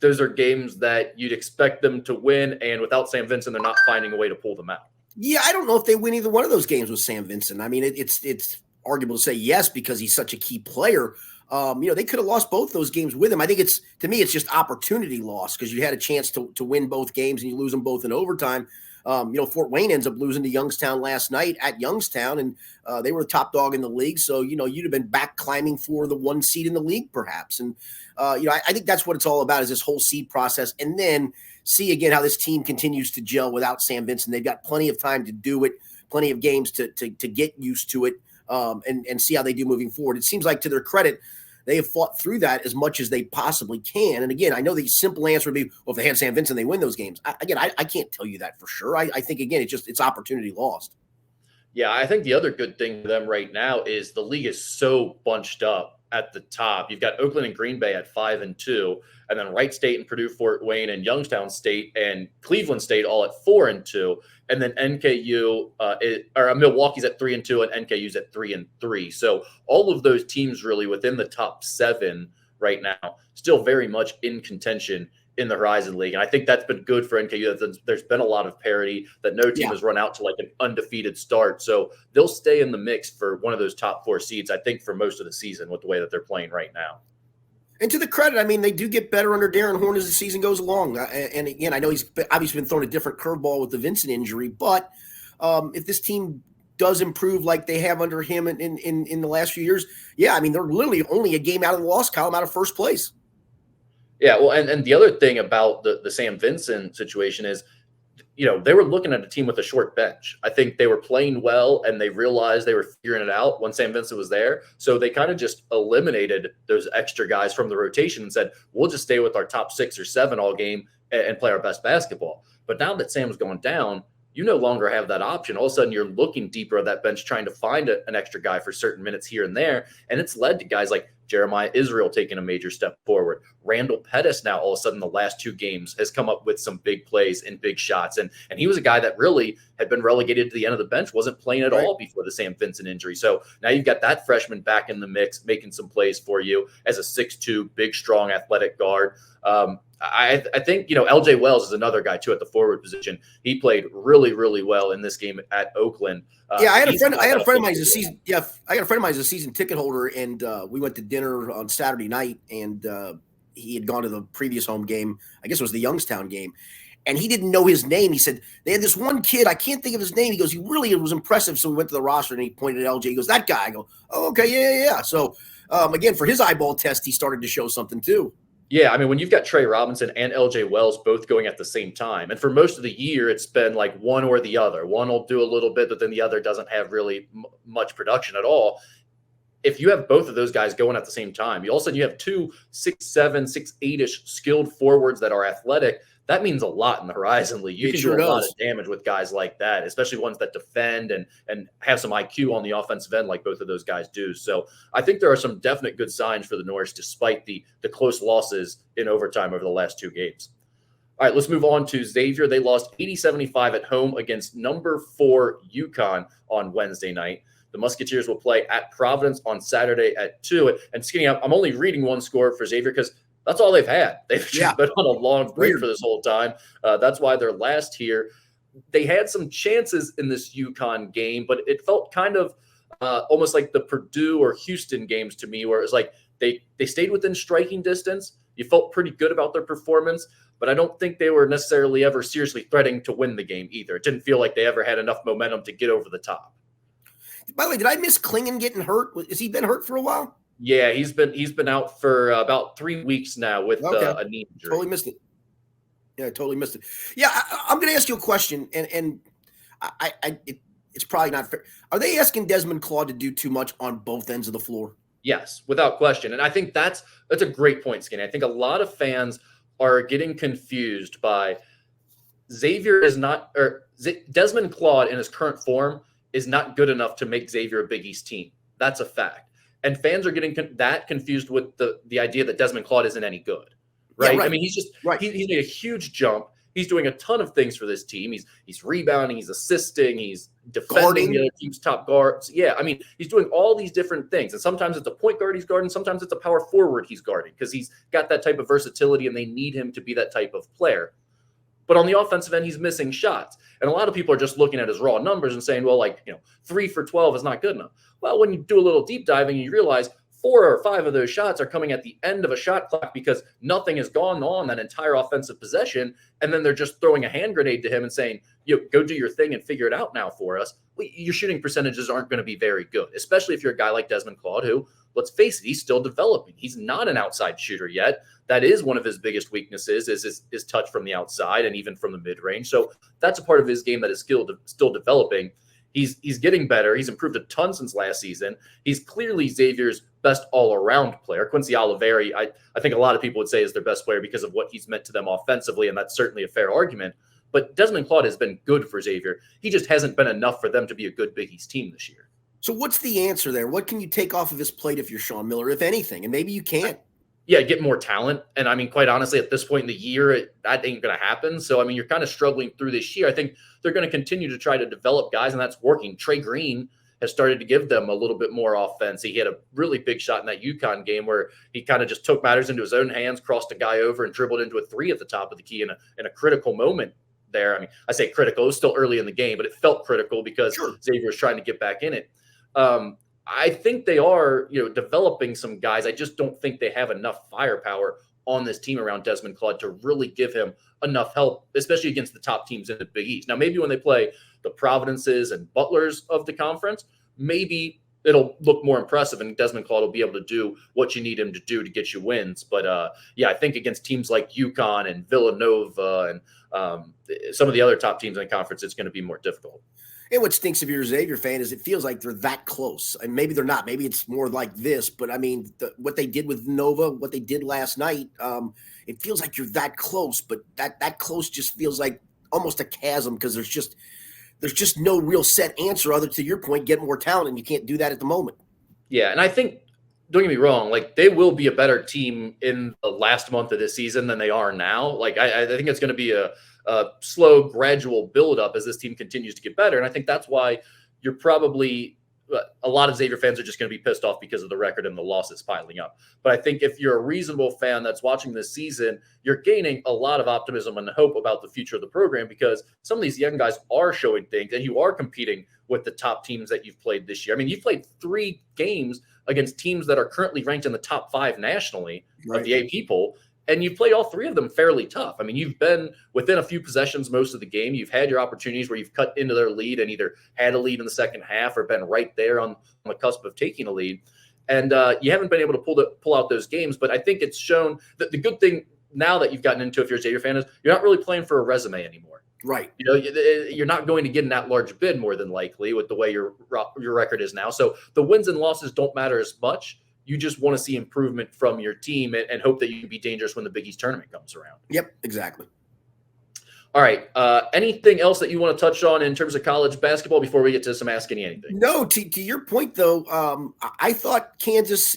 those are games that you'd expect them to win, and without Sam Vincent, they're not finding a way to pull them out? Yeah, I don't know if they win either one of those games with Sam Vincent. I mean, it's arguable to say yes because he's such a key player. You know, they could have lost both those games with him. I think to me, it's just opportunity loss because you had a chance to win both games and you lose them both in overtime. You know, Fort Wayne ends up losing to Youngstown last night at Youngstown, and they were the top dog in the league. So, you know, you'd have been back climbing for the 1 seed in the league, perhaps. And, you know, I think that's what it's all about is this whole seed process. And then see again how this team continues to gel without Sam Vincent. They've got plenty of time to do it, plenty of games to get used to it, and see how they do moving forward. It seems like, to their credit, they have fought through that as much as they possibly can. And again, I know the simple answer would be, well, if they had Sam Vincent, they win those games. I can't tell you that for sure. I think, again, it's opportunity lost. Yeah, I think the other good thing for them right now is the league is so bunched up at the top. You've got Oakland and Green Bay at 5-2, and then Wright State and Purdue, Fort Wayne and Youngstown State and Cleveland State all at 4-2, and then NKU or Milwaukee's at 3-2 and NKU's at 3-3. So all of those teams really within the top 7 right now, still very much in contention in the Horizon League. And I think that's been good for NKU. There's been a lot of parity that no team has run out to like an undefeated start. So they'll stay in the mix for one of those top 4 seeds, I think, for most of the season with the way that they're playing right now. And to the credit, I mean, they do get better under Darren Horn as the season goes along. And again, I know he's obviously been thrown a different curveball with the Vincent injury, but if this team does improve like they have under him in the last few years, yeah, I mean, they're literally only a game out of the loss column, out of first place. Yeah, well, and the other thing about the Sam Vincent situation is, they were looking at a team with a short bench. I think they were playing well, and they realized they were figuring it out when Sam Vincent was there. So they kind of just eliminated those extra guys from the rotation and said, we'll just stay with our top 6 or 7 all game and play our best basketball. But now that Sam's going down, you no longer have that option. All of a sudden, you're looking deeper at that bench, trying to find an extra guy for certain minutes here and there. And it's led to guys like Jeremiah Israel taking a major step forward. Randall Pettis now, all of a sudden, the last 2 games has come up with some big plays and big shots. And he was a guy that really had been relegated to the end of the bench, wasn't playing at all before the Sam Vincent injury. So now you've got that freshman back in the mix, making some plays for you as a 6'2", big, strong, athletic guard. I think, LJ Wells is another guy too at the forward position. He played really, really well in this game at Oakland. I had a friend of mine who's a season ticket holder, and we went to dinner on Saturday night, and he had gone to the previous home game. I guess it was the Youngstown game, and he didn't know his name. He said they had this one kid, I can't think of his name. He goes, he really was impressive. So we went to the roster, and he pointed at LJ. He goes, that guy. I go, oh, okay, yeah. So again, for his eyeball test, he started to show something too. Yeah, I mean, when you've got Trey Robinson and LJ Wells both going at the same time, and for most of the year, it's been like one or the other. One will do a little bit, but then the other doesn't have really much production at all. If you have both of those guys going at the same time, all of a sudden you have 2 6'7", 6'8"-ish skilled forwards that are athletic. That means a lot in the Horizon League. You can do a lot of damage with guys like that, especially ones that defend and have some IQ on the offensive end like both of those guys do. So I think there are some definite good signs for the Norse despite the close losses in overtime over the last 2 games. All right, let's move on to Xavier. They lost 80-75 at home against number 4 UConn on Wednesday night. The Musketeers will play at Providence on Saturday at 2. And Skinny, I'm only reading one score for Xavier because that's all they've had. They've just been on a long break for this whole time. That's why they're last here. They had some chances in this UConn game, but it felt kind of almost like the Purdue or Houston games to me, where it was like they stayed within striking distance. You felt pretty good about their performance, but I don't think they were necessarily ever seriously threatening to win the game either. It didn't feel like they ever had enough momentum to get over the top. By the way, did I miss Klingon getting hurt? Has he been hurt for a while? Yeah, he's been out for about 3 weeks now with a knee injury. Totally missed it. Yeah, I totally missed it. Yeah, I'm going to ask you a question, and it's probably not fair. Are they asking Desmond Claude to do too much on both ends of the floor? Yes, without question. And I think that's a great point, Skinny. I think a lot of fans are getting confused by Desmond Claude in his current form is not good enough to make Xavier a Big East team. That's a fact. And fans are getting that confused with the idea that Desmond Claude isn't any good, right? I mean, he's just he's made a huge jump. He's doing a ton of things for this team. He's rebounding, he's assisting, he's defending the other team's top guards. Yeah, I mean, he's doing all these different things. And sometimes it's a point guard he's guarding, sometimes it's a power forward he's guarding because he's got that type of versatility and they need him to be that type of player. But on the offensive end, he's missing shots. And a lot of people are just looking at his raw numbers and saying, well, 3 for 12 is not good enough. Well, when you do a little deep diving, you realize 4 or 5 of those shots are coming at the end of a shot clock because nothing has gone on that entire offensive possession. And then they're just throwing a hand grenade to him and saying, go do your thing and figure it out now for us. Well, your shooting percentages aren't going to be very good, especially if you're a guy like Desmond Claude, who, let's face it, he's still developing. He's not an outside shooter yet. That is one of his biggest weaknesses is his touch from the outside and even from the mid-range. So that's a part of his game that is still developing. He's getting better. He's improved a ton since last season. He's clearly Xavier's best all-around player. Quincy Oliveri, I think a lot of people would say is their best player because of what he's meant to them offensively, and that's certainly a fair argument. But Desmond Claude has been good for Xavier. He just hasn't been enough for them to be a good Big East team this year. So what's the answer there? What can you take off of his plate if you're Sean Miller, if anything? And maybe you can't. Yeah, get more talent. And I mean, quite honestly, at this point in the year, that ain't going to happen. So, I mean, you're kind of struggling through this year. I think they're going to continue to try to develop guys, and that's working. Trey Green has started to give them a little bit more offense. He had a really big shot in that UConn game where he kind of just took matters into his own hands, crossed a guy over, and dribbled into a 3 at the top of the key in a critical moment there. I mean, I say critical. It was still early in the game, but it felt critical because Xavier was trying to get back in it. I think they are, developing some guys. I just don't think they have enough firepower on this team around Desmond Claude to really give him enough help, especially against the top teams in the Big East. Now, maybe when they play the Providences and Butlers of the conference, maybe it'll look more impressive, and Desmond Claude will be able to do what you need him to do to get you wins. But yeah, I think against teams like UConn and Villanova and some of the other top teams in the conference, it's going to be more difficult. And what stinks if you're a Xavier fan is it feels like they're that close. And maybe they're not. Maybe it's more like this. But, I mean, what they did with Nova, what they did last night, it feels like you're that close. But that close just feels like almost a chasm because there's just no real set answer other to your point, get more talent, and you can't do that at the moment. Yeah, and I think, don't get me wrong, like they will be a better team in the last month of this season than they are now. Like I think it's going to be a slow, gradual build-up as this team continues to get better. And I think that's why you're probably a lot of Xavier fans are just going to be pissed off because of the record and the losses piling up. But I think if you're a reasonable fan that's watching this season, you're gaining a lot of optimism and hope about the future of the program because some of these young guys are showing things and you are competing with the top teams that you've played this year. I mean, you've played 3 games against teams that are currently ranked in the top 5 nationally of the AP poll. And you've played all 3 of them fairly tough. I mean, you've been within a few possessions most of the game. You've had your opportunities where you've cut into their lead and either had a lead in the second half or been right there on the cusp of taking a lead. And you haven't been able to pull out those games. But I think it's shown that the good thing now that you've gotten into, if you're a Xavier fan, is you're not really playing for a resume anymore. Right. You know, you're not going to get an at-large bid more than likely with the way your record is now. So the wins and losses don't matter as much. You just want to see improvement from your team and hope that you can be dangerous when the Big East tournament comes around. Yep, exactly. All right. Anything else that you want to touch on in terms of college basketball before we get to some Ask Any Anything? No, to your point, though, I thought Kansas,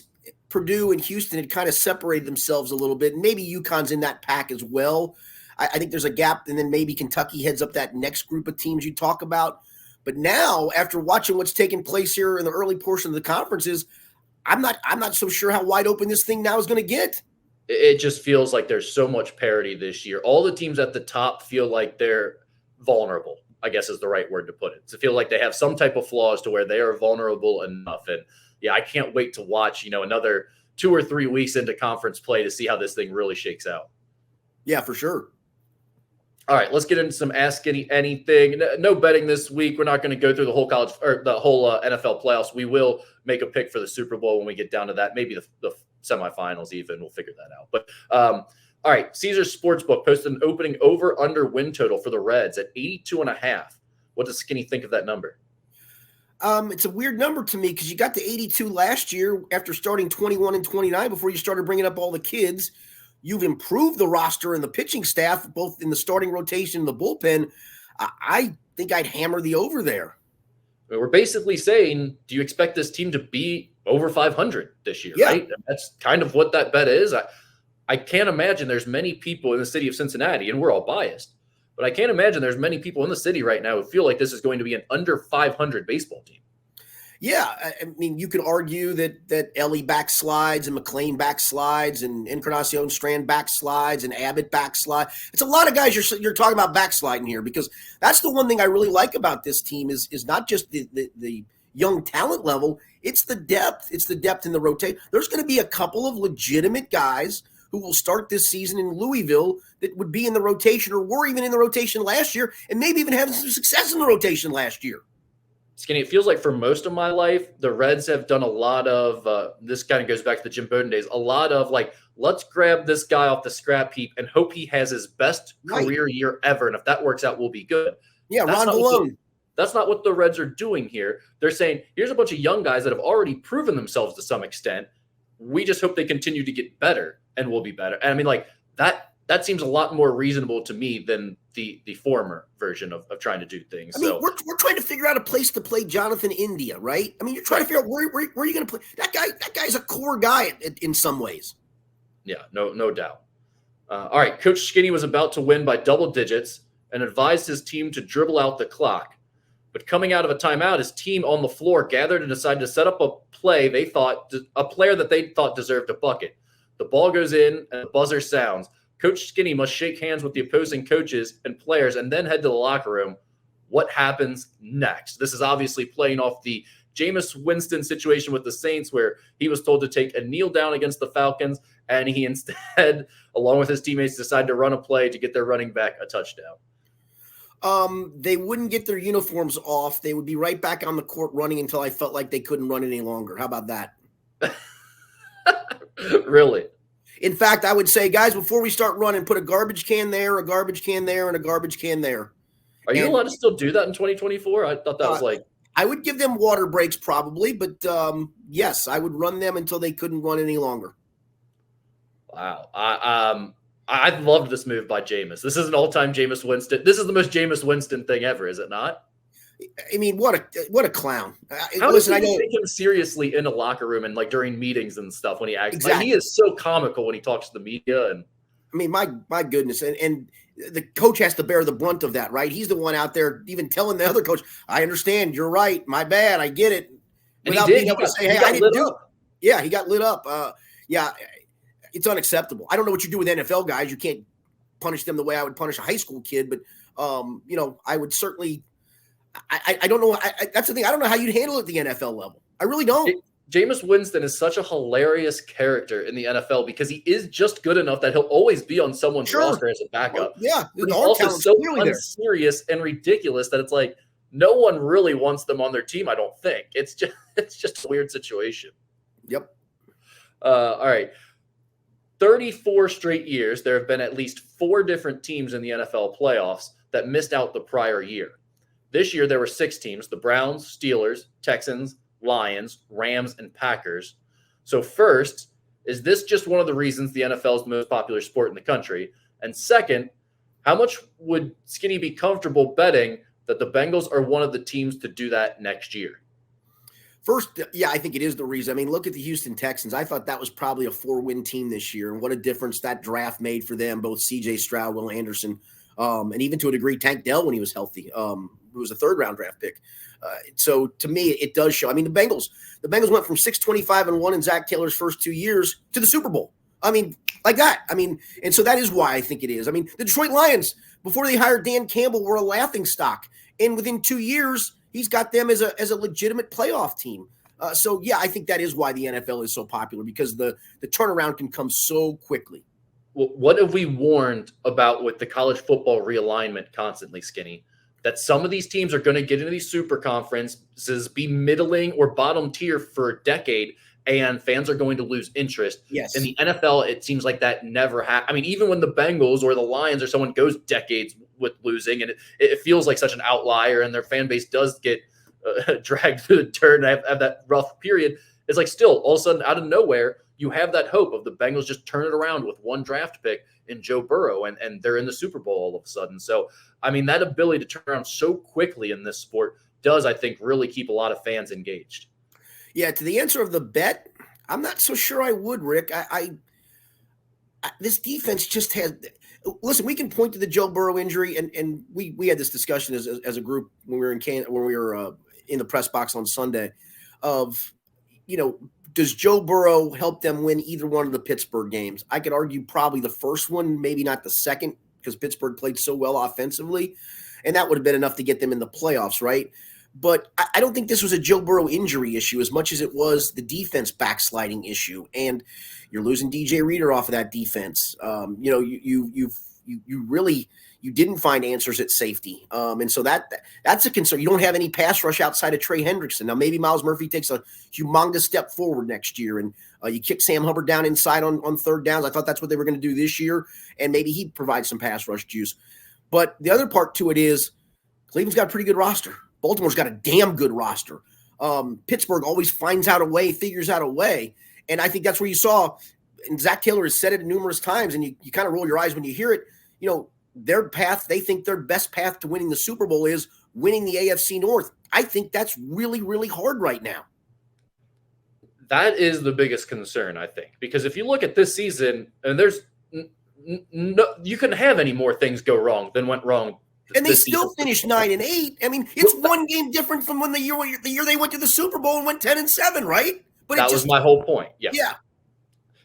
Purdue, and Houston had kind of separated themselves a little bit. Maybe UConn's in that pack as well. I think there's a gap, and then maybe Kentucky heads up that next group of teams you talk about. But now, after watching what's taking place here in the early portion of the conferences, I'm not so sure how wide open this thing now is going to get. It just feels like there's so much parity this year. All the teams at the top feel like they're vulnerable, I guess is the right word to put it. To feel like they have some type of flaws to where they are vulnerable enough. And yeah, I can't wait to watch, another 2 or 3 weeks into conference play to see how this thing really shakes out. Yeah, for sure. All right, let's get into some Ask Anything. No betting this week. We're not going to go through the whole college or the whole NFL playoffs. We will make a pick for the Super Bowl when we get down to that. Maybe the semifinals even. We'll figure that out. But all right, Caesars Sportsbook posted an opening over/under win total for the Reds at 82.5. What does Skinny think of that number? It's a weird number to me because you got to 82 last year after starting 21 and 29 before you started bringing up all the kids. You've improved the roster and the pitching staff, both in the starting rotation and the bullpen. I think I'd hammer the over there. We're basically saying, do you expect this team to be over 500 this year, Yeah. right? That's kind of what that bet is. I can't imagine there's many people in the city of Cincinnati, and we're all biased, but I can't imagine there's many people in the city right now who feel like this is going to be an under 500 baseball team. Yeah, I mean, you could argue that Ellie backslides and McLean backslides and Encarnacion Strand backslides and Abbott backslide. It's a lot of guys you're talking about backsliding here because that's the one thing I really like about this team is not just the young talent level. It's the depth. It's the depth in the rotation. There's going to be a couple of legitimate guys who will start this season in Louisville that would be in the rotation or were even in the rotation last year and maybe even having some success in the rotation last year. Skinny, it feels like for most of my life, the Reds have done a lot of, this kind of goes back to the Jim Bowden days, a lot of like, let's grab this guy off the scrap heap and hope he has his best career year ever. And if that works out, we'll be good. Yeah, Ron Malone. That's not what the Reds are doing here. They're saying, here's a bunch of young guys that have already proven themselves to some extent. We just hope they continue to get better and we'll be better. And I mean, like that seems a lot more reasonable to me than the former version of trying to do things. I mean, we're trying to figure out a place to play Jonathan India, right? I mean, you're trying to figure out where are you going to play that guy. That guy's a core guy in some ways. Yeah, no doubt. All right, Coach Skinny was about to win by double digits and advised his team to dribble out the clock. But coming out of a timeout, his team on the floor gathered and decided to set up a player that they thought deserved a bucket. The ball goes in and the buzzer sounds. Coach Skinny must shake hands with the opposing coaches and players and then head to the locker room. What happens next? This is obviously playing off the Jameis Winston situation with the Saints where he was told to take a kneel down against the Falcons, and he instead, along with his teammates, decided to run a play to get their running back a touchdown. They wouldn't get their uniforms off. They would be right back on the court running until I felt like they couldn't run any longer. How about that? Really? In fact, I would say, guys, before we start running, put a garbage can there, a garbage can there, and a garbage can there. Are you allowed to still do that in 2024? I thought that was like. I would give them water breaks probably, but yes, I would run them until they couldn't run any longer. Wow. I loved this move by Jameis. This is an all-time Jameis Winston. This is the most Jameis Winston thing ever, is it not? I mean, what a clown! How does he take him seriously in a locker room and like during meetings and stuff when he acts? Exactly. Like, he is so comical when he talks to the media. And I mean, my goodness, and the coach has to bear the brunt of that, right? He's the one out there even telling the other coach, "I understand, you're right, my bad, I get it," without being able to say, "Hey, I didn't do it." Yeah, he got lit up. Yeah, it's unacceptable. I don't know what you do with NFL guys. You can't punish them the way I would punish a high school kid, but I would certainly. I don't know. That's the thing. I don't know how you'd handle it at the NFL level. I really don't. Jameis Winston is such a hilarious character in the NFL because he is just good enough that he'll always be on someone's roster as a backup. Well, yeah, but he's also so unserious and ridiculous that it's like no one really wants them on their team. I don't think it's just a weird situation. Yep. All right. 34 straight years, there have been at least 4 different teams in the NFL playoffs that missed out the prior year. This year, there were 6 teams: the Browns, Steelers, Texans, Lions, Rams, and Packers. So first, is this just one of the reasons the NFL is the most popular sport in the country? And second, how much would Skinny be comfortable betting that the Bengals are one of the teams to do that next year? First, yeah, I think it is the reason. I mean, look at the Houston Texans. I thought that was probably a 4-win team this year, and what a difference that draft made for them, both C.J. Stroud, Will Anderson, and even to a degree Tank Dell when he was healthy, who was a 3rd-round draft pick. So to me, it does show. I mean, the Bengals went from 6-25-1 in Zach Taylor's first 2 years to the Super Bowl. I mean, like that. I mean, and so that is why I think it is. I mean, the Detroit Lions, before they hired Dan Campbell, were a laughingstock, and within 2 years, he's got them as a legitimate playoff team. So yeah, I think that is why the NFL is so popular, because the turnaround can come so quickly. Well, what have we warned about with the college football realignment constantly, Skinny? That some of these teams are going to get into these super conferences, be middling or bottom tier for a decade, and fans are going to lose interest. Yes. In the NFL, it seems like that never happened. I mean, even when the Bengals or the Lions or someone goes decades with losing, and it feels like such an outlier, and their fan base does get dragged through the dirt and have that rough period, it's like still all of a sudden out of nowhere, you have that hope of the Bengals just turn it around with one draft pick in Joe Burrow, and they're in the Super Bowl all of a sudden. So, I mean, that ability to turn around so quickly in this sport does, I think, really keep a lot of fans engaged. Yeah, to the answer of the bet, I'm not so sure I would, Rick. I this defense just has – listen, we can point to the Joe Burrow injury, and we had this discussion as a group when we were in the press box on Sunday of, does Joe Burrow help them win either one of the Pittsburgh games? I could argue probably the first one, maybe not the second, because Pittsburgh played so well offensively, and that would have been enough to get them in the playoffs, right? But I don't think this was a Joe Burrow injury issue as much as it was the defense backsliding issue, and you're losing DJ Reader off of that defense. You didn't find answers at safety. And so that's a concern. You don't have any pass rush outside of Trey Hendrickson. Now, maybe Miles Murphy takes a humongous step forward next year, and you kick Sam Hubbard down inside on third downs. I thought that's what they were going to do this year, and maybe he provides some pass rush juice. But the other part to it is Cleveland's got a pretty good roster. Baltimore's got a damn good roster. Pittsburgh always figures out a way. And I think that's where you saw, and Zach Taylor has said it numerous times, and you kind of roll your eyes when you hear it, their path, they think their best path to winning the Super Bowl is winning the AFC North. I think that's really, really hard right now. That is the biggest concern, I think, because if you look at this season, and there's no, you couldn't have any more things go wrong than went wrong. And they still finished 9-8. I mean, it's one game different from when the year they went to the Super Bowl and went 10-7, right? But that was my whole point. Yeah.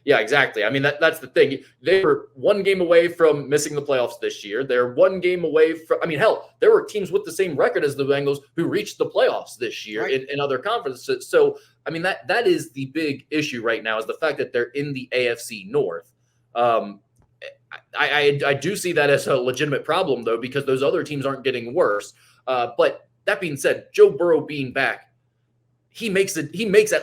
Yeah, exactly. I mean, that's the thing. They were one game away from missing the playoffs this year. They're one game away from – I mean, hell, there were teams with the same record as the Bengals who reached the playoffs this year in other conferences. So, I mean, that is the big issue right now, is the fact that they're in the AFC North. I do see that as a legitimate problem, though, because those other teams aren't getting worse. But that being said, Joe Burrow being back, he makes at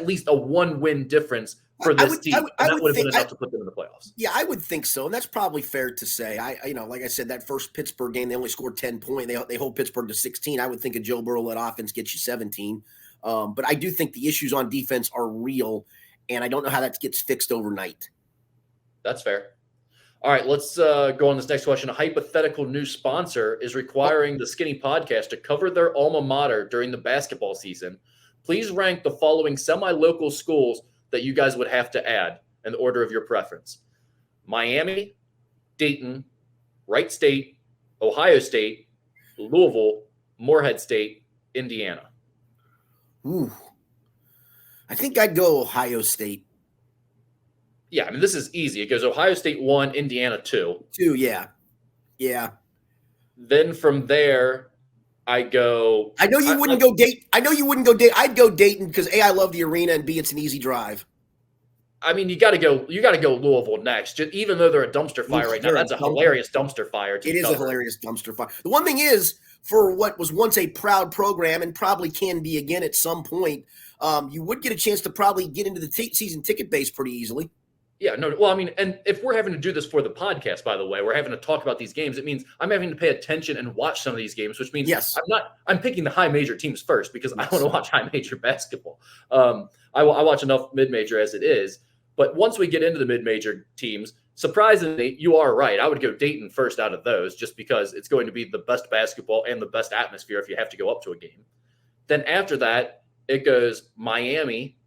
least a 1-win difference for this team, and that would have been enough to put them in the playoffs. Yeah, I would think so, and that's probably fair to say. Like I said, that first Pittsburgh game, they only scored 10 points. They hold Pittsburgh to 16. I would think a Joe Burrow-led offense gets you 17. But I do think the issues on defense are real, and I don't know how that gets fixed overnight. That's fair. All right, let's go on this next question. A hypothetical new sponsor is requiring the Skinny Podcast to cover their alma mater during the basketball season. Please rank the following semi-local schools that you guys would have to add in the order of your preference: Miami, Dayton, Wright State, Ohio State, Louisville, Morehead State, Indiana. Ooh, I think I'd go Ohio State. Yeah, I mean, this is easy. It goes Ohio State 1, Indiana 2. 2, yeah. Yeah. Then from there, I go. I know you wouldn't go Dayton. I'd go Dayton because A, I love the arena, and B, it's an easy drive. I mean, you got to go Louisville next. Just, even though they're a dumpster fire right now, that's a hilarious dumpster fire. It is a hilarious dumpster fire. The one thing is, for what was once a proud program and probably can be again at some point, you would get a chance to probably get into the season ticket base pretty easily. Yeah, no, well, I mean, and if we're having to do this for the podcast, by the way, we're having to talk about these games, it means I'm having to pay attention and watch some of these games, which means I'm picking the high major teams first because I want to watch high major basketball. I watch enough mid-major as it is, but once we get into the mid-major teams, surprisingly, you are right. I would go Dayton first out of those just because it's going to be the best basketball and the best atmosphere if you have to go up to a game. Then after that, it goes Miami,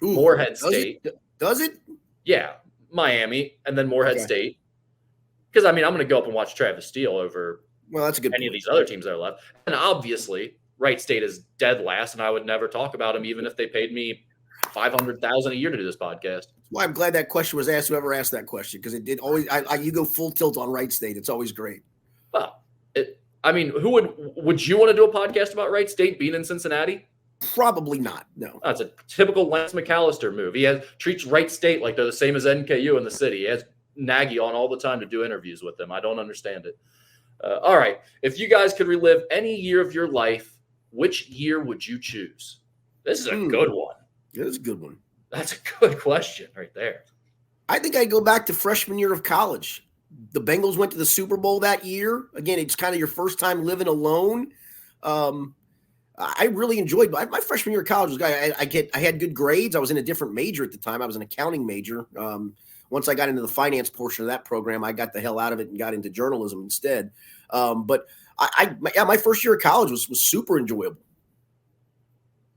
Morehead State. Does it? Yeah, Miami, and then Morehead State. Because, I mean, I'm going to go up and watch Travis Steele over that's a good any of these other teams that are left. And obviously, Wright State is dead last, and I would never talk about them even if they paid me $500,000 a year to do this podcast. That's why I'm glad that question was asked, whoever asked that question, because it did always you go full tilt on Wright State. It's always great. Well, who would you want to do a podcast about Wright State being in Cincinnati? Probably not. No. That's a typical Lance McAllister move. He treats Wright State like they're the same as NKU in the city. He has Nagy on all the time to do interviews with them. I don't understand it. All right. If you guys could relive any year of your life, which year would you choose? This is a good one. It is a good one. That's a good question right there. I think I'd go back to freshman year of college. The Bengals went to the Super Bowl that year. Again, it's kind of your first time living alone. I really enjoyed my freshman year of college. I had good grades. I was in a different major at the time. I was an accounting major. Once I got into the finance portion of that program, I got the hell out of it and got into journalism instead. But my first year of college was super enjoyable.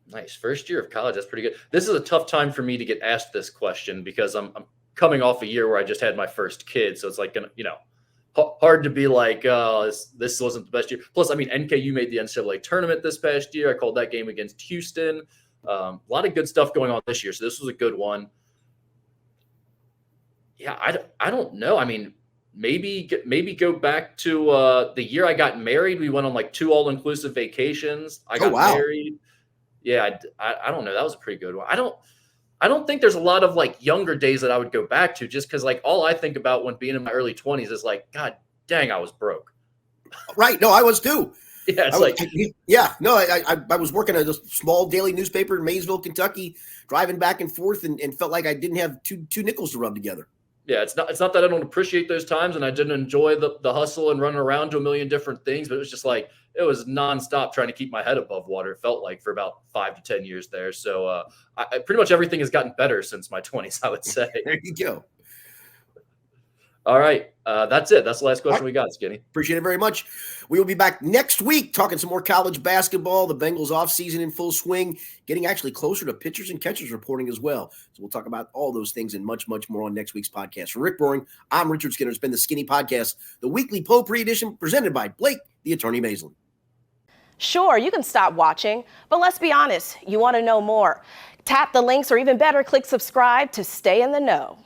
Nice. First year of college. That's pretty good. This is a tough time for me to get asked this question because I'm coming off a year where I just had my first kid. So it's like, hard to be like, this wasn't the best year. Plus, I mean, NKU made the NCAA tournament this past year. I called that game against Houston. A lot of good stuff going on this year. So this was a good one. Yeah, I don't know. I mean, maybe go back to the year I got married. We went on like 2 all-inclusive vacations. I got married. Yeah, I don't know. That was a pretty good one. I don't think there's a lot of like younger days that I would go back to just because like all I think about when being in my early 20s is like, God dang, I was broke. Right. No, I was too. Yeah. I was working at a small daily newspaper in Maysville, Kentucky, driving back and forth and felt like I didn't have two nickels to rub together. Yeah. It's not that I don't appreciate those times and I didn't enjoy the hustle and running around to a million different things, but it was just like, it was nonstop trying to keep my head above water. It felt like for about 5 to 10 years there. So I pretty much everything has gotten better since my 20s, I would say. There you go. All right. That's it. That's the last question we got, Skinny. Appreciate it very much. We will be back next week talking some more college basketball, the Bengals offseason in full swing, getting actually closer to pitchers and catchers reporting as well. So we'll talk about all those things and much, much more on next week's podcast. For Rick Broering, I'm Richard Skinner. It's been the Skinny Podcast, the weekly Potpourri edition presented by Blake, the Attorney Maislin. Sure, you can stop watching, but let's be honest, you want to know more. Tap the links or even better, click subscribe to stay in the know.